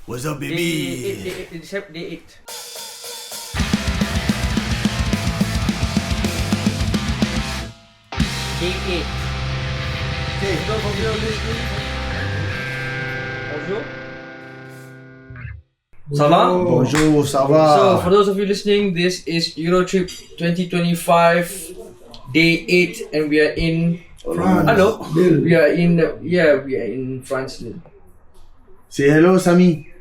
What's up, Day baby? 8. Day 8. Okay. Bonjour. Ça va? Bonjour, ça va? So, for those of you listening, this is EuroTrip 2025, Day 8, and we are in France. Hello. We are in we are in France. Say hello, Sami.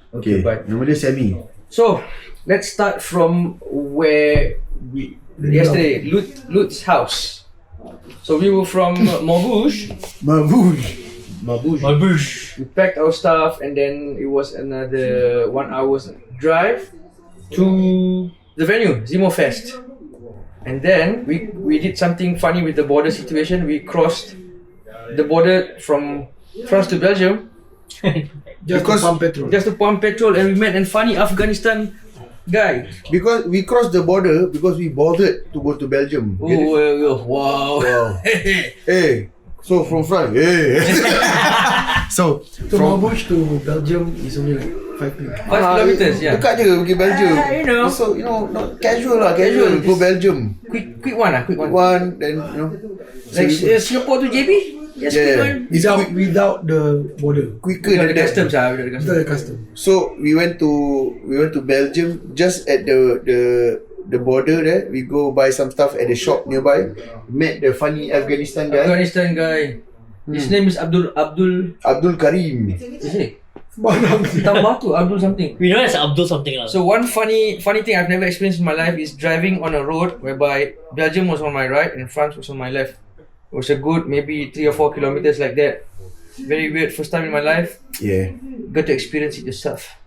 Okay, bye. Nama dia Sami. So, let's start from where we yesterday, Lut's house. So we were from Maubeuge. Mabouche. We packed our stuff and then it was another 1 hour's drive to the venue, Zimo Fest. And then we did something funny with the border situation. We crossed the border from France to Belgium Just to pump petrol. and we met a funny Afghanistan guy. Because we crossed the border because we bothered to go to Belgium. Wow. Hey, so from France. Hey. so To Maubeuge to Belgium is only like 5 minutes. 5 kilometers, yeah. Dekat je pergi Belgium. You know. So not casual casual. Go Belgium. Quick one. One, then Like Singapore to JB? Just quick one. Without the border. quicker Without than the that. customs, without the customs. Without the custom. So we went to Belgium just at the border there. We go buy some stuff at the shop nearby. Met the funny Afghanistan guy. His name is Abdul Karim. Is it? Tambatu, Abdul something. We know it's Abdul something lah. So one funny thing I've never experienced in my life is driving on a road whereby Belgium was on my right and France was on my left. It was a good maybe 3 or 4 kilometers like that. Very weird, first time in my life. Yeah. Got to experience it yourself.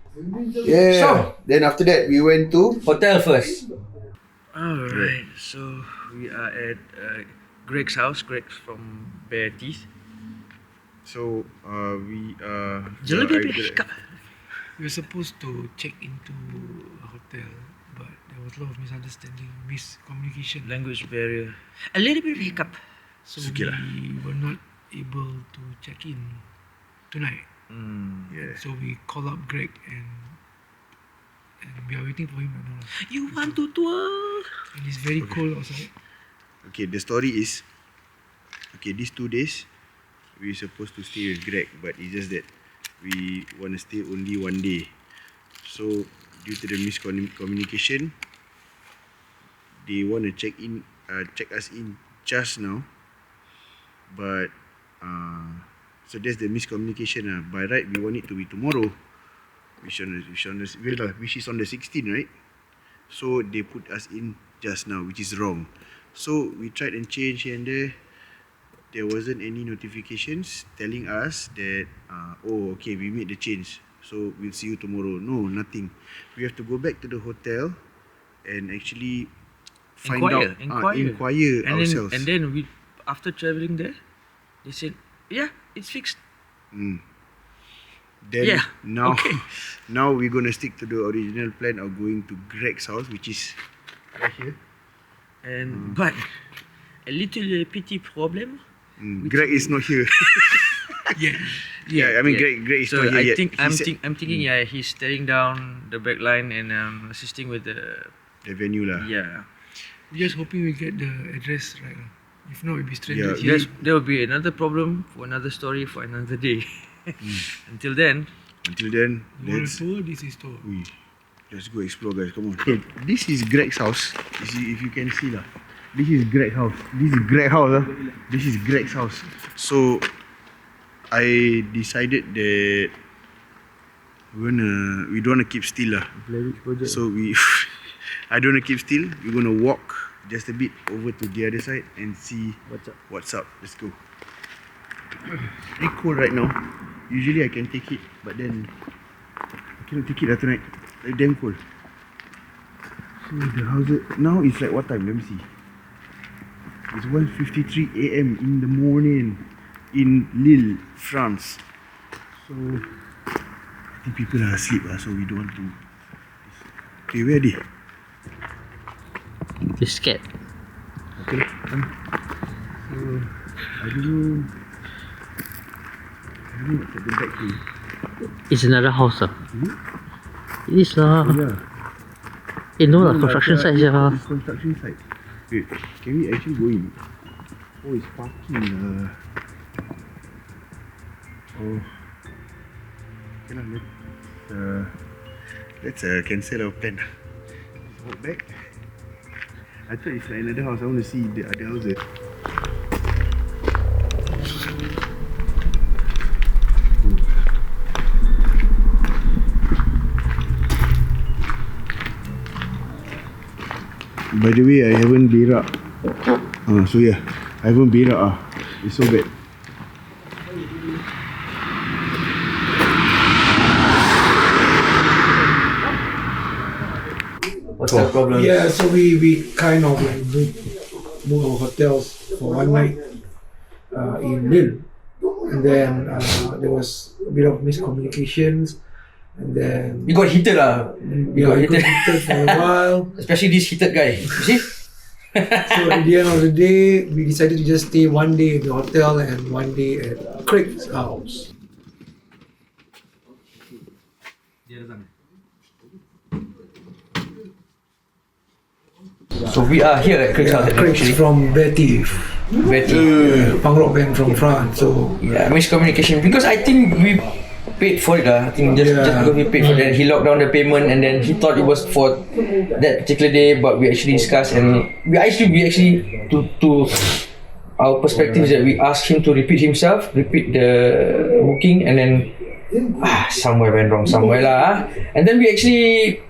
Yeah. So Then after that we went to hotel first. Alright, so we are at Greg's house. Greg's from Bear Teeth. So we We were supposed to check into a hotel, but there was a lot of misunderstanding, miscommunication. Language barrier. A little bit of hiccup. So Sikit lah. we were not able to check in tonight. Yeah. So we call up Greg and we are waiting for him right now. You want to tour? And it's very cold outside. Okay, the story is these 2 days we supposed to stay with Greg, but it's just that we want to stay only 1 day. So due to the miscommunication, they want to check us in just now, but so that's the miscommunication. By right we want it to be tomorrow, which is on the 16th, right? So they put us in just now, which is wrong. So we tried and change here and there. There wasn't any notifications telling us that okay, we made the change, so we'll see you tomorrow. No, nothing. We have to go back to the hotel and actually inquire ourselves. And then we, after traveling there, they said, yeah, it's fixed. Then Yeah, now okay. now we're gonna stick to the original plan of going to Greg's house, which is right here. And but a little petty problem. Greg is not here. I mean Greg is So not here I yet. think I'm thinking yeah, he's tearing down the back line and assisting with the the venue lah. yeah. We're just hoping we get the address right. If not, we'll be stranded Yeah, here. There will be another problem for another story for another day. Until then, Let's tour, this is tour. let's go explore, guys. Come on. Okay, this is Greg's house. If you can see lah. This is Greg's house. This is Greg's house. So I decided that we don't wanna keep still lah. So I don't wanna keep still. We're gonna walk just a bit over to the other side and see what's up. Let's go. Very cold right now. Usually I can take it, but then I cannot take it tonight. It's damn cold. So the house now it's like what time? Let me see. It's 1:53 AM in the morning in Lille, France. So I think people are asleep, so we don't want to. Okay, where are they? They're scared. Okay, come. So I don't know what's at the back here. It's another house. It is lah. Yeah. No lah, construction site It's yeah. construction site. Wait, can we actually go in? Oh, it's parking. Oh. Okay lah, let's cancel our plan. Let's walk back. I thought it's like another house. I want to see the other houses. By the way, I haven't berak. So yeah, I haven't berak It's so bad. What's the problem? Yeah, so we kind of like moved our hotels for one night in Lille, and then there was a bit of miscommunications, and then You got heated we got heated for a while. Especially this heated guy. You see? So at the end of the day, we decided to just stay one day in the hotel and one day at Craig's house. So we are here at Craig's house Craig's actually. from Betty, punk rock band from France. So Yeah, miscommunication because I think we paid for it. I think just because we paid for that, he locked down the payment and then he thought it was for that particular day, but we actually discussed and we actually to our perspective is that we asked him to repeat the booking, and then somewhere went wrong somewhere lah. And then we actually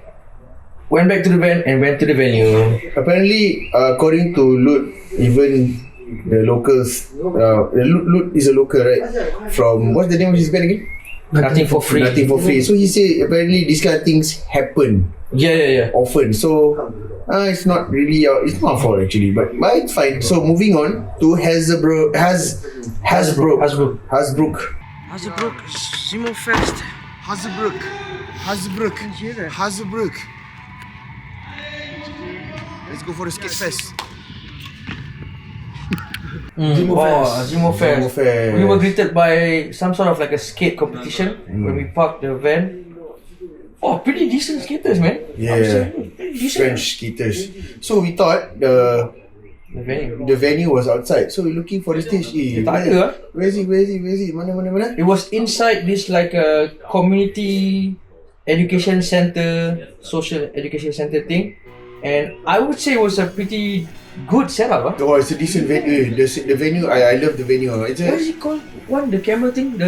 went back to the van and went to the venue. Apparently, according to Lut, even the locals, Lut is a local, right? From, what's the name of his band again? Nothing for free. Nothing for free. So he said apparently these kind of things happen Yeah. often. So it's not really it's not our fault actually, but it's fine. So moving on to Hasbrook. Zimo Fest. Hasbrook. Let's go for the skate fest. Zimo Fest. We were greeted by some sort of like a skate competition when we parked the van. Oh, pretty decent skaters, man. Yeah, Pretty decent. French skaters. So we thought the venue was outside. So we're looking for the stage. Tak ada. Where is it? Mana? It was inside this like a community education center, social education center thing, and I would say it was a pretty good setup. Oh, it's a decent venue. The venue, I love the venue. It's What is it called? The camera thing?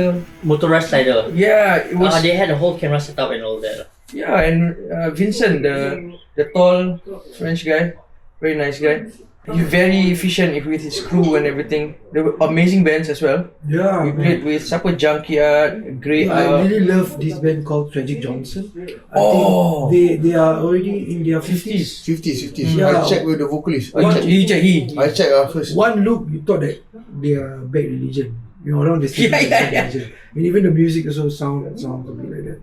Motorized slider. Yeah, it was. They had a whole camera setup and all that. Yeah, and Vincent, the tall French guy, very nice guy. He's very efficient with his crew and everything. There were amazing bands as well. yeah, We played with Junkyard, Grey I really love this band called Tragic Johnson. I Oh. think they are already in their 50s. 50s. Yeah. I checked with the vocalist. He. I checked first. One look, you thought that they are bad religion. Around the same Yeah. religion. I mean, even the music also sounds a bit like that.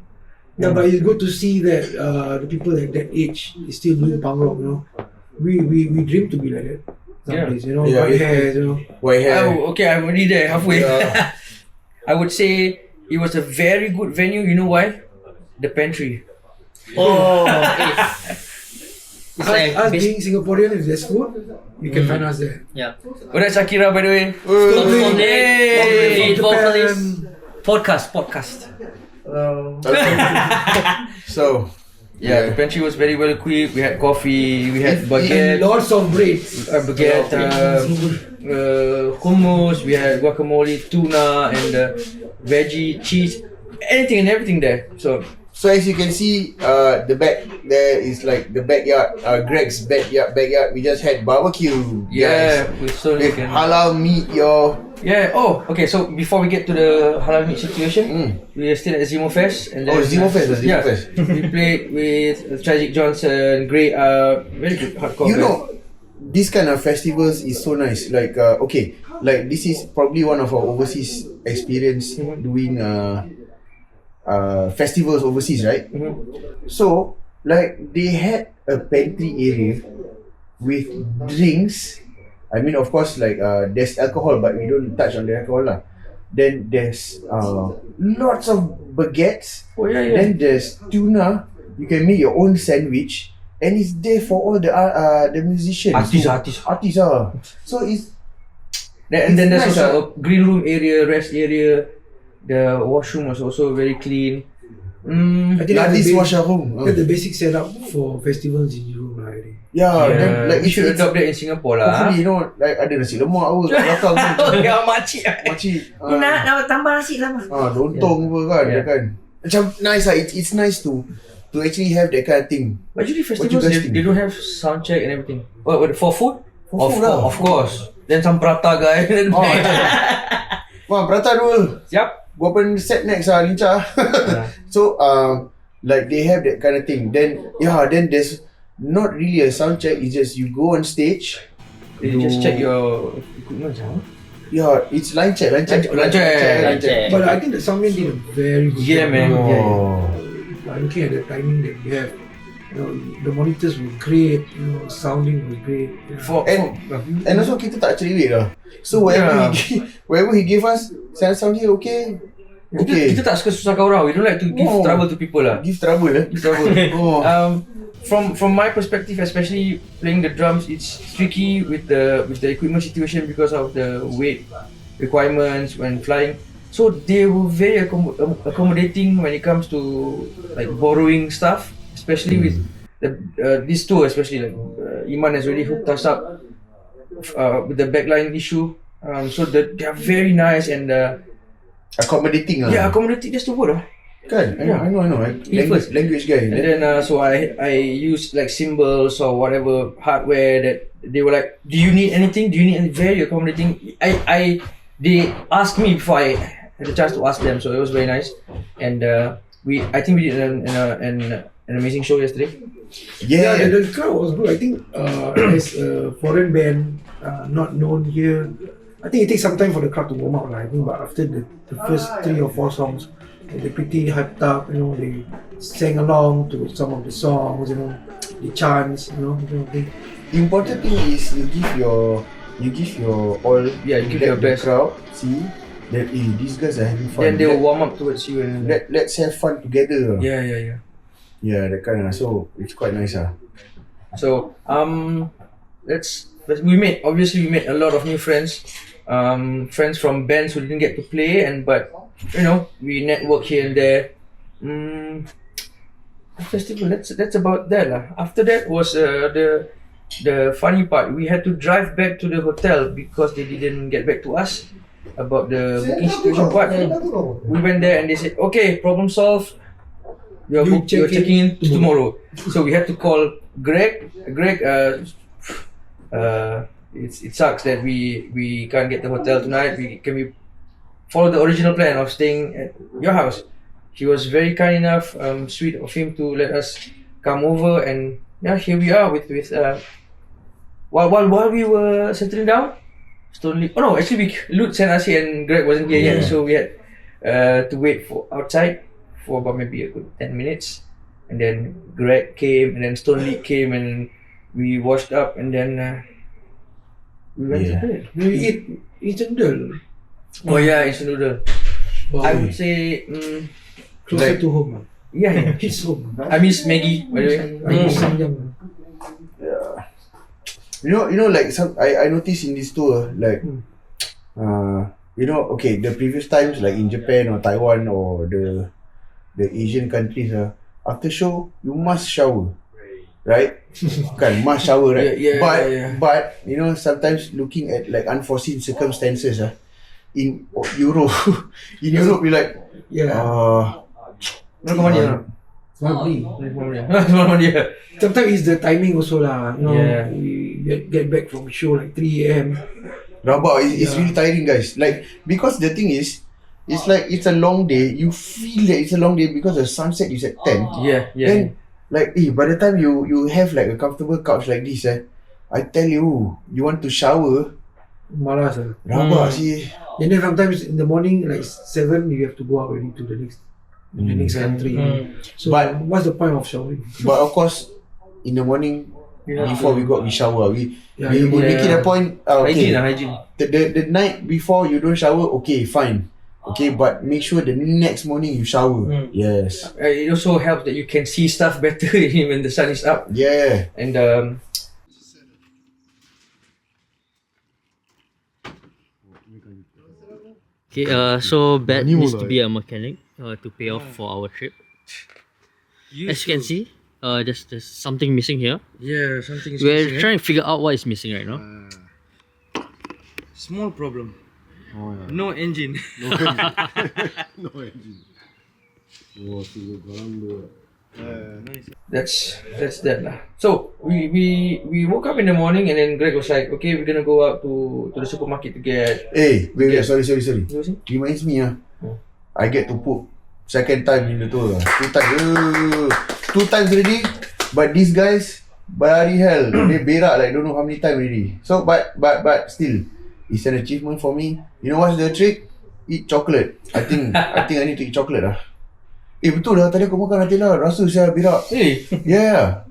Yeah, but it's good to see that the people at that age is still doing punk rock. We dream to be like that. Nowadays, Yeah, white hair, White hair. Okay, I'm already there halfway. Yeah. I would say it was a very good venue. You know why? The pantry. Oh, it's like Us being Singaporean, if there's food, you can find us there. yeah. Oh, that's Akira, by the way. Stone Hey! vocalist. Podcast. So, Yeah, the pantry was very well equipped. We had coffee, we had And baguette, lots of breads. hummus, we had guacamole, tuna, and veggie, cheese, anything and everything there. So as you can see, the back there is like the backyard, Greg's backyard. We just had barbecue. yeah, guys. with so With halal meat, yeah. Oh, okay. So before we get to the halal meat situation, we are still at Zimo Fest. And then, Zimo Fest, Zimo yeah, Fest. we played with Tragic Johnson, Grey very good hardcore. You band. know, this kind of festivals is so nice. Like, like this is probably one of our overseas experience doing festivals overseas, right? So, like, they had a pantry area with drinks. I mean, of course, like, there's alcohol, but we don't touch on the alcohol lah. Then there's lots of baguettes. Oh yeah. Then there's tuna. You can make your own sandwich, and it's there for all the musicians. Artists. So it's And then there's nice, also a green room area, rest area. The washroom was also very clean. I think like that's this the washroom. that's the basic setup for festivals in Europe lah. I think. Then like we should adopt that in Singapore lah. hopefully, like ada nasi lemak apa kat belakang kan. Ya makcik. Makcik. Nak tambah nasi sama. Lontong apa kan, Yeah. kan. Macam nice lah. It's nice to actually have that kind of thing. But usually What festivals you guys think? they don't have sound check and everything. What for food? food lah. Of course. Then some prata guy. Wah, prata dulu. Yep. Gua open set next lah, lincah. So, like they have that kind of thing. Then there's not really a sound check. It's just you go on stage. You just check your equipment. Yeah, it's line check. Line check. But I think the soundman did a very good Yeah, job. man. Looking at the timing that we have, the monitors were great. Sounding was great. And also kita tak cerewet lah. So whatever he gave us, sound here okay. Kita tak suka susahkan orang. We don't like to give trouble to people lah. Give trouble. From my perspective, especially playing the drums, it's tricky with the equipment situation because of the weight requirements when flying. So they were very accommodating when it comes to like borrowing stuff, especially with this tour, especially like Iman has already hooked us up with the backline issue. So they are very nice and accommodating lah. yeah, accommodating. That's the word lah. Kan? I know. Language guy. And then so I used like cymbals or whatever hardware that they were like, do you need anything? Very accommodating. They asked me before I had a chance to ask them, so it was very nice. And I think we did an amazing show yesterday. Yeah, the crowd was good. I think as a foreign band, not known here, I think it takes some time for the crowd to warm up. I think, but after the first 3 or 4 songs, they're pretty hyped up. They sang along to some of the songs. The chants. The important thing is you give your all. Yeah, you give your best. Crowd see that these guys are having fun. Then they will warm up towards you and let's have fun together. yeah. Yeah, that kind of. So it's quite nice So we made a lot of new friends. Friends from bands who didn't get to play, but we network here and there. Festival. That's about that lah. After that was the funny part. We had to drive back to the hotel because they didn't get back to us about the booking situation part. We went there and they said, okay, problem solved. You're checking in tomorrow. So we had to call Greg. It sucks that we can't get the hotel tonight. Can we follow the original plan of staying at your house? He was very kind enough, sweet of him to let us come over, and here we are with while we were settling down. Lute sent us here and Greg wasn't here yet, so we had to wait for outside for about maybe a good 10 minutes, and then Greg came, and then Stone League came, and we washed up, and then we went to bed. We eat instant noodle. Oh yeah, instant noodle. Wow. I would say Closer to home. yeah. His home. I miss Maggie, by the way. I miss Samyang. Like I noticed in this tour, like okay, the previous times like in Japan or Taiwan or the Asian countries, after show you must shower, right? Must shower, right? But sometimes looking at like unforeseen circumstances, in Europe we like Probably. Sometimes it's the timing also lah. We get back from show like 3 a.m. Rabak, it's really tiring, guys. Like, because the thing is, it's like it's a long day. You feel that it's a long day because the sunset is at 10. Then, like, by the time you have like a comfortable couch like this, I tell you, you want to shower. Malas Rabak sih. And then sometimes in the morning, like 7, you have to go out already to the next country. So, what's the point of showering? But of course, in the morning, before we shower. We make it a point. Okay. Hygiene. The night before you don't shower, okay, fine. Okay, but make sure the next morning you shower. Yes. It also helps that you can see stuff better when the sun is up. Yeah. And Okay, so Bet needs to be a mechanic to pay off for our trip. As you can see, there's something missing here. yeah, something is We're missing, trying to figure out what is missing right now. Small problem. Oh, yeah. No engine. No engine. Oh, That's that lah. So we woke up in the morning and then Greg was like, okay, we're gonna go out to the supermarket to get. Hey, wait, sorry. You know what I'm saying? Reminds me, I get to poop second time in the tour. 2 times. 2 times already. But these guys, bloody hell, they berak like don't know how many times already. So, but still, it's an achievement for me. You know what's the trick? Eat chocolate. I think I need to eat chocolate lah. Betul lah, tadi aku makan Nutella, rasa saya berak. Hey. Yeah.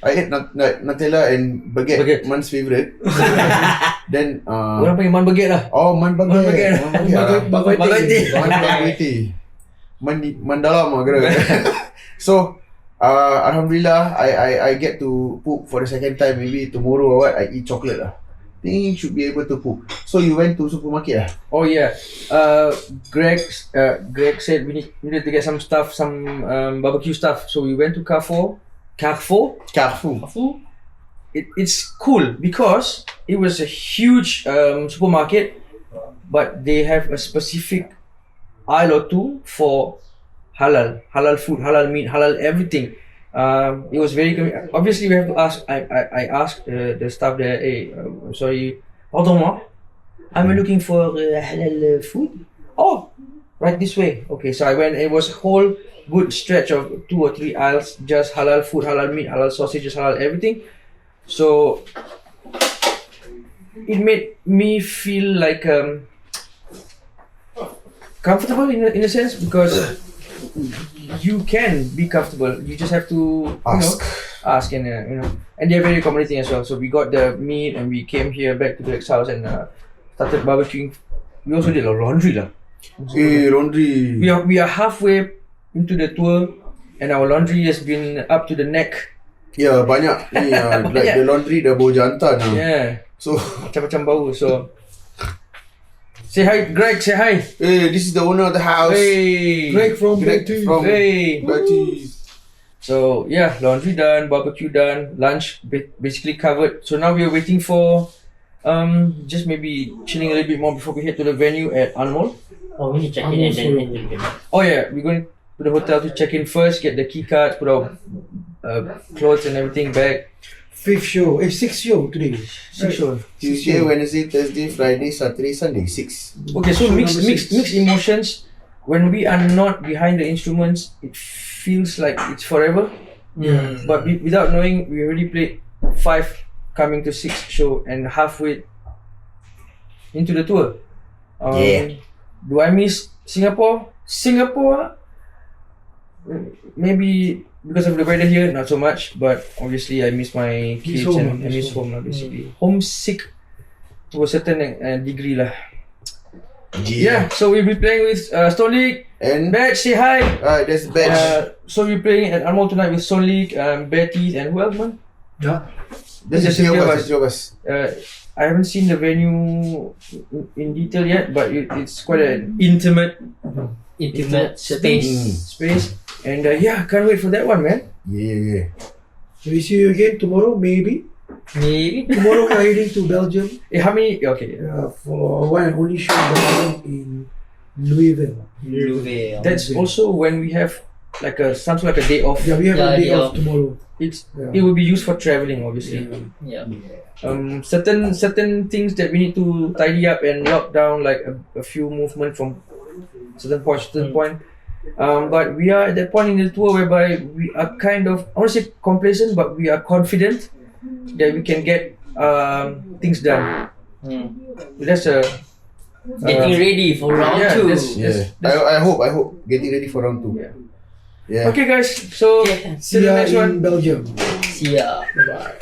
I ate Nutella and baguette. Man's favourite. Then Orang panggil man baguette lah. oh, man baguette. Baguette. Man dalam lah kira. So Alhamdulillah I get to poop for the second time. Maybe tomorrow or what I eat chocolate lah. Think should be able to poop. So you went to supermarket lah? Oh yeah. Greg said we needed to get some stuff, some barbecue stuff. So we went to Carrefour. It's cool because it was a huge supermarket, but they have a specific aisle or two for halal food, halal meat, halal everything. It was very obviously we have to ask. I asked the staff there, hey, sorry, pardon, I'm looking for halal food. Oh, right this way. Okay, so I went. It was a whole good stretch of 2 or 3 aisles, just halal food, halal meat, halal sausages, halal everything. So it made me feel like comfortable in a sense because you can be comfortable. You just have to ask and and they're very accommodating as well. So we got the meat and we came here back to Greg's house and started barbecuing. We also did a laundry lah. Hey, laundry. We are halfway into the tour and our laundry has been up to the neck. Yeah, banyak ni like the laundry dah bau jantan lah. Yeah. So Macam-macam bau. So say hi, Greg. Say hi. hey, this is the owner of the house. Hey. Greg from Betty. Hey. Betty. So yeah, laundry done, barbecue done, lunch basically covered. So now we are waiting for just maybe chilling a little bit more before we head to the venue at Anmol. Oh, we need to check in and then Oh yeah, we're going to the hotel to check in first, get the key card, put our clothes and everything back. 6th show today. 6 show. Tuesday, Wednesday, Thursday, Friday, Saturday, Sunday. 6. Okay, so mixed emotions. When we are not behind the instruments, it feels like it's forever. Yeah. But without knowing, we already played 5 coming to 6 show and halfway into the tour. Do I miss Singapore? Maybe because of the weather here, not so much. But obviously, I miss my kids and I miss home lah, basically. Homesick to a certain degree lah. Yeah, so we'll be playing with Stone League. And Batch, say hi. there's Batch. So we're playing at Anmol tonight with Stone League, Betty, and who else, man? Yeah. This is 3 of us. I haven't seen the venue in detail yet, but it's quite an intimate space. And yeah, can't wait for that one, man. Yeah. We see you again tomorrow, maybe. Tomorrow we're heading to Belgium How many? Okay. for one and only show in Louisville. That's also when we have like something like a day off. Yeah, we have a day off tomorrow. It will be used for traveling, obviously. Yeah. Certain things that we need to tidy up and lock down, like a few movement from certain point to certain point. But we are at that point in the tour whereby we are kind of, I won't say complacent, but we are confident that we can get things done. That's Getting ready for round 2. I hope getting ready for round 2. Yeah. Okay, guys. So see you See ya next in one. Belgium. See ya. Bye bye.